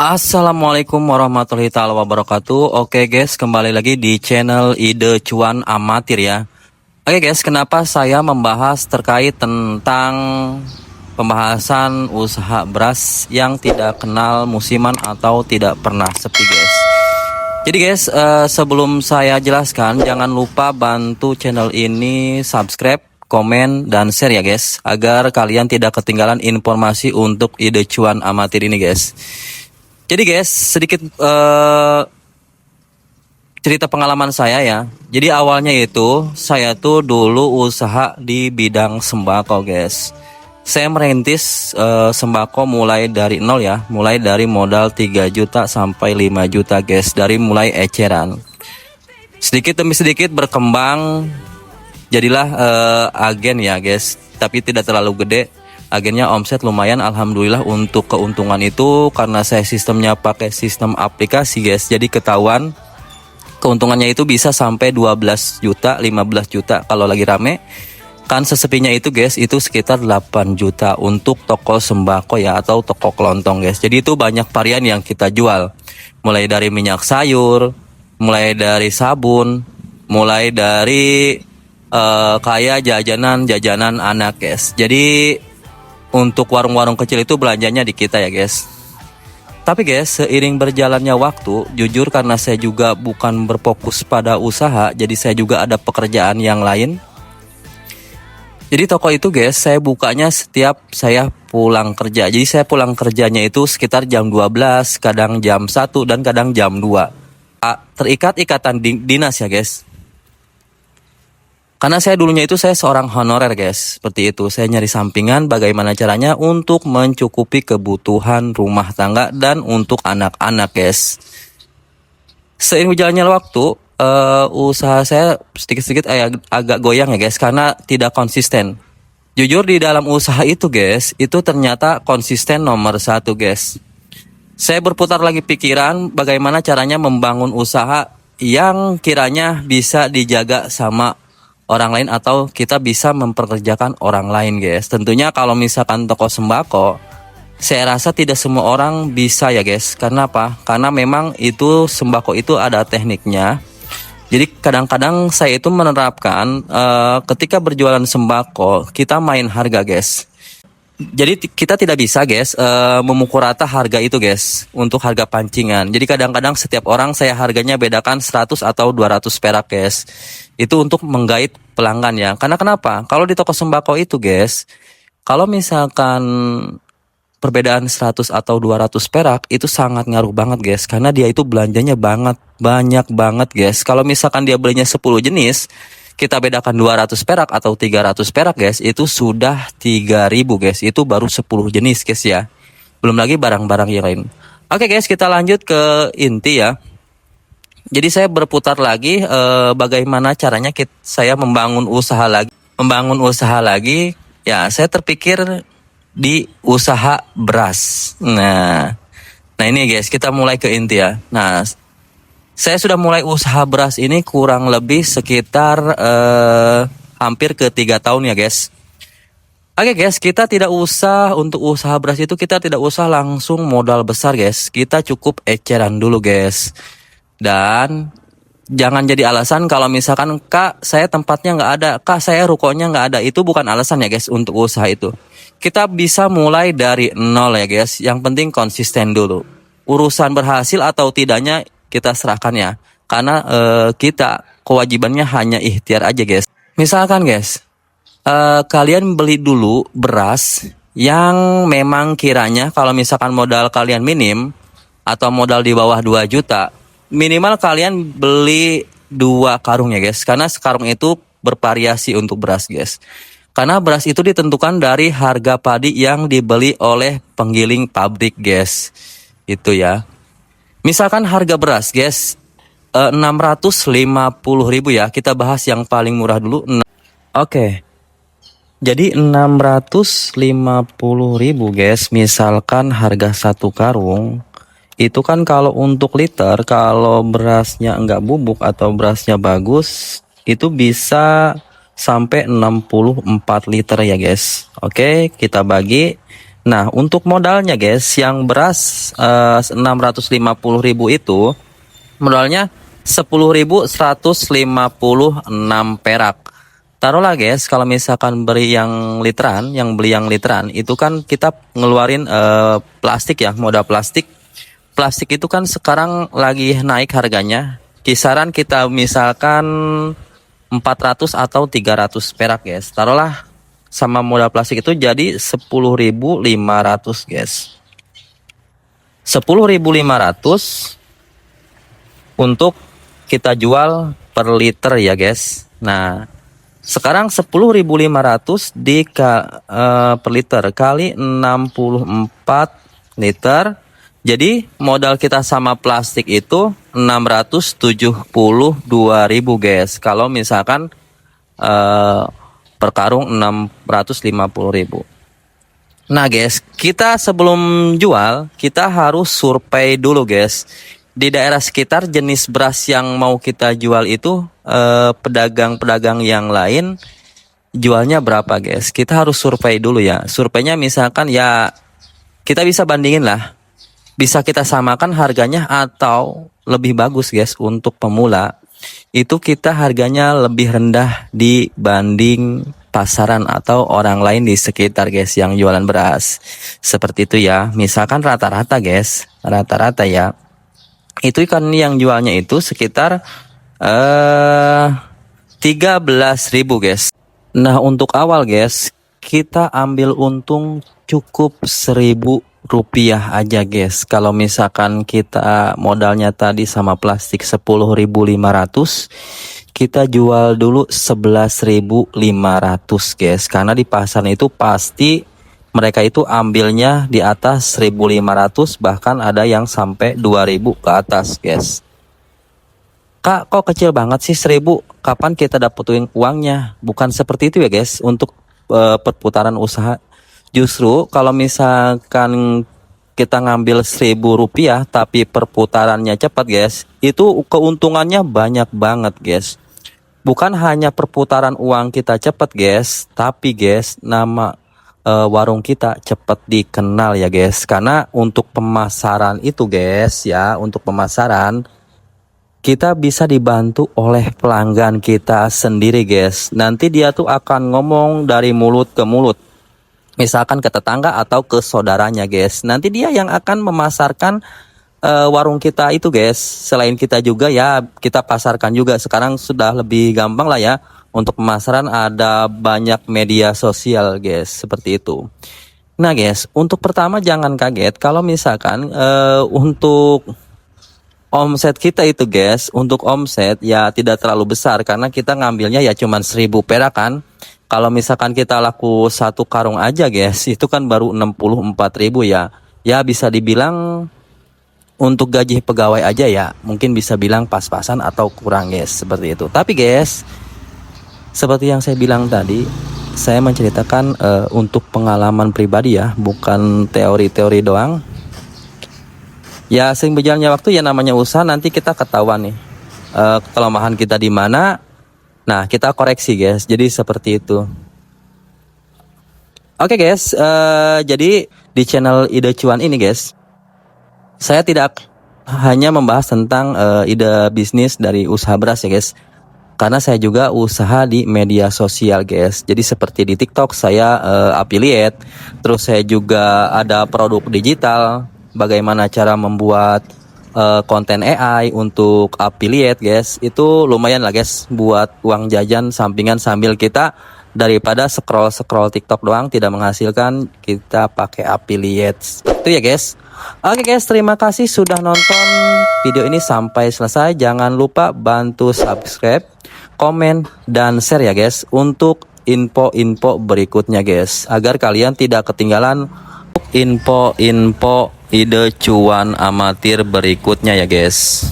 Assalamualaikum warahmatullahi taala wabarakatuh. Oke guys, kembali lagi di channel Ide Cuan Amatir ya. Oke guys, kenapa saya membahas terkait tentang pembahasan usaha beras yang tidak kenal musiman atau tidak pernah sepi guys. Jadi guys, sebelum saya jelaskan, jangan lupa bantu channel ini subscribe, komen, dan share ya guys, agar kalian tidak ketinggalan informasi untuk Ide Cuan Amatir ini guys. Jadi guys, sedikit cerita pengalaman saya ya. Jadi awalnya itu saya tuh dulu usaha di bidang sembako guys. Saya merintis sembako mulai dari nol ya, mulai dari modal 3 juta sampai 5 juta guys, dari mulai eceran. Sedikit demi sedikit berkembang, jadilah agen ya guys, tapi tidak terlalu gede. Agennya omset lumayan, alhamdulillah. Untuk keuntungan itu karena saya sistemnya pakai sistem aplikasi guys, jadi ketahuan keuntungannya itu bisa sampai 12 juta 15 juta kalau lagi rame. Kan sesepinya itu guys, itu sekitar 8 juta untuk toko sembako ya, atau toko kelontong guys. Jadi itu banyak varian yang kita jual, mulai dari minyak sayur, mulai dari sabun, mulai dari kayak jajanan anak guys. Jadi untuk warung-warung kecil itu belanjanya di kita ya guys. Tapi guys, seiring berjalannya waktu, jujur karena saya juga bukan berfokus pada usaha, jadi saya juga ada pekerjaan yang lain. Jadi toko itu guys, saya bukanya setiap saya pulang kerja. Jadi saya pulang kerjanya itu sekitar jam 12, kadang jam 1, dan kadang jam 2. Terikat ikatan dinas ya guys. Karena saya dulunya itu saya seorang honorer guys, seperti itu. Saya nyari sampingan bagaimana caranya untuk mencukupi kebutuhan rumah tangga dan untuk anak-anak guys. Seiring berjalannya waktu, usaha saya sedikit-sedikit agak goyang ya guys, karena tidak konsisten. Jujur di dalam usaha itu guys, itu ternyata konsisten nomor 1 guys. Saya berputar lagi pikiran bagaimana caranya membangun usaha yang kiranya bisa dijaga sama orang lain, atau kita bisa memperkerjakan orang lain guys. Tentunya kalau misalkan toko sembako, saya rasa tidak semua orang bisa ya guys. Karena apa? Karena memang itu sembako itu ada tekniknya. Jadi kadang-kadang saya itu menerapkan ketika berjualan sembako, kita main harga guys. Jadi kita tidak bisa guys memukul rata harga itu guys untuk harga pancingan. Jadi kadang-kadang setiap orang saya harganya bedakan 100 atau 200 perak guys. Itu untuk menggait pelanggan ya. Karena kenapa? Kalau di toko sembako itu guys, kalau misalkan perbedaan 100 atau 200 perak itu sangat ngaruh banget guys, karena dia itu belanjanya banyak banget guys. Kalau misalkan dia belinya 10 jenis, kita bedakan 200 perak atau 300 perak guys, itu sudah 3.000 guys. Itu baru 10 jenis guys ya. Belum lagi barang-barang yang lain. Oke guys, kita lanjut ke inti ya. Jadi saya berputar lagi bagaimana caranya saya membangun usaha lagi. Ya, saya terpikir di usaha beras. Nah ini guys, kita mulai ke inti ya. Nah, saya sudah mulai usaha beras ini kurang lebih sekitar hampir ke 3 tahun ya guys. Oke guys, kita tidak usah untuk usaha beras itu, kita tidak usah langsung modal besar guys. Kita cukup eceran dulu guys. Dan jangan jadi alasan kalau misalkan, Kak saya tempatnya nggak ada, Kak saya rukonya nggak ada. Itu bukan alasan ya guys untuk usaha itu. Kita bisa mulai dari nol ya guys. Yang penting konsisten dulu. Urusan berhasil atau tidaknya kita serahkan ya, karena kita kewajibannya hanya ikhtiar aja guys. Misalkan guys, kalian beli dulu beras yang memang kiranya kalau misalkan modal kalian minim atau modal di bawah 2 juta, minimal kalian beli 2 karung ya guys, karena sekarung itu bervariasi untuk beras guys. Karena beras itu ditentukan dari harga padi yang dibeli oleh penggiling pabrik guys. Itu ya. Misalkan harga beras guys 650.000 ya. Kita bahas yang paling murah dulu. Oke. Jadi 650.000 guys. Misalkan harga 1 karung, itu kan kalau untuk liter, kalau berasnya enggak bubuk atau berasnya bagus, itu bisa sampai 64 liter ya guys. Oke, kita bagi Nah, untuk modalnya guys, yang beras 650.000 itu modalnya 10.156 perak. Taruhlah guys, kalau misalkan beli yang literan itu kan kita ngeluarin plastik ya, modal plastik. Plastik itu kan sekarang lagi naik harganya. Kisaran kita misalkan 400 atau 300 perak guys. Taruhlah sama modal plastik itu jadi 10.500 guys. 10.500 untuk kita jual per liter ya guys. Nah, sekarang 10.500 per liter kali 64 liter. Jadi modal kita sama plastik itu 672.000 guys. Kalau misalkan per karung 650.000. Nah guys, kita sebelum jual kita harus survei dulu guys. Di daerah sekitar jenis beras yang mau kita jual itu pedagang-pedagang yang lain jualnya berapa guys. Kita harus survei dulu ya. Surveinya misalkan ya kita bisa bandingin lah. Bisa kita samakan harganya atau lebih bagus guys untuk pemula. Itu kita harganya lebih rendah dibanding pasaran atau orang lain di sekitar guys yang jualan beras. Seperti itu ya. Misalkan rata-rata guys, rata-rata ya. Itu kan yang jualnya itu sekitar 13.000 guys. Nah, untuk awal guys, kita ambil untung cukup 1.000 rupiah aja guys. Kalau misalkan kita modalnya tadi sama plastik 10.500, kita jual dulu 11.500 guys. Karena di pasar itu pasti mereka itu ambilnya di atas 1.500, bahkan ada yang sampai 2.000 ke atas guys. Kak, kok kecil banget sih 1.000? Kapan kita dapetin uangnya? Bukan seperti itu ya guys. Untuk perputaran usaha, justru kalau misalkan kita ngambil 1.000 rupiah tapi perputarannya cepat guys, itu keuntungannya banyak banget guys. Bukan hanya perputaran uang kita cepat guys, tapi guys nama warung kita cepat dikenal ya guys. Karena untuk pemasaran itu guys ya, untuk pemasaran kita bisa dibantu oleh pelanggan kita sendiri guys. Nanti dia tuh akan ngomong dari mulut ke mulut. Misalkan ke tetangga atau ke saudaranya guys. Nanti dia yang akan memasarkan warung kita itu guys. Selain kita juga ya kita pasarkan juga. Sekarang sudah lebih gampang lah ya. Untuk pemasaran ada banyak media sosial guys. Seperti itu. Nah guys, untuk pertama jangan kaget kalau misalkan untuk omset kita itu guys, untuk omset ya tidak terlalu besar karena kita ngambilnya ya cuman 1.000 perak kan. Kalau misalkan kita laku 1 karung aja guys, itu kan baru 64.000 ya. Ya bisa dibilang untuk gaji pegawai aja ya, mungkin bisa bilang pas-pasan atau kurang guys, seperti itu. Tapi guys, seperti yang saya bilang tadi, saya menceritakan untuk pengalaman pribadi ya, bukan teori-teori doang. Ya sering berjalannya waktu ya namanya usaha, nanti kita ketahuan nih kelemahan kita di mana. Nah kita koreksi guys, jadi seperti itu. Oke guys, jadi di channel Ide Cuan ini guys, saya tidak hanya membahas tentang ide bisnis dari usaha beras ya guys. Karena saya juga usaha di media sosial guys. Jadi seperti di TikTok saya affiliate. Terus saya juga ada produk digital. Bagaimana cara membuat konten AI untuk affiliate guys. Itu lumayan lah guys buat uang jajan sampingan sambil kita daripada scroll TikTok doang tidak menghasilkan, kita pakai affiliate. Itu ya guys. Oke guys, terima kasih sudah nonton video ini sampai selesai. Jangan lupa bantu subscribe, komen, dan share ya guys untuk info-info berikutnya guys, agar kalian tidak ketinggalan info-info ide cuan amatir berikutnya ya guys.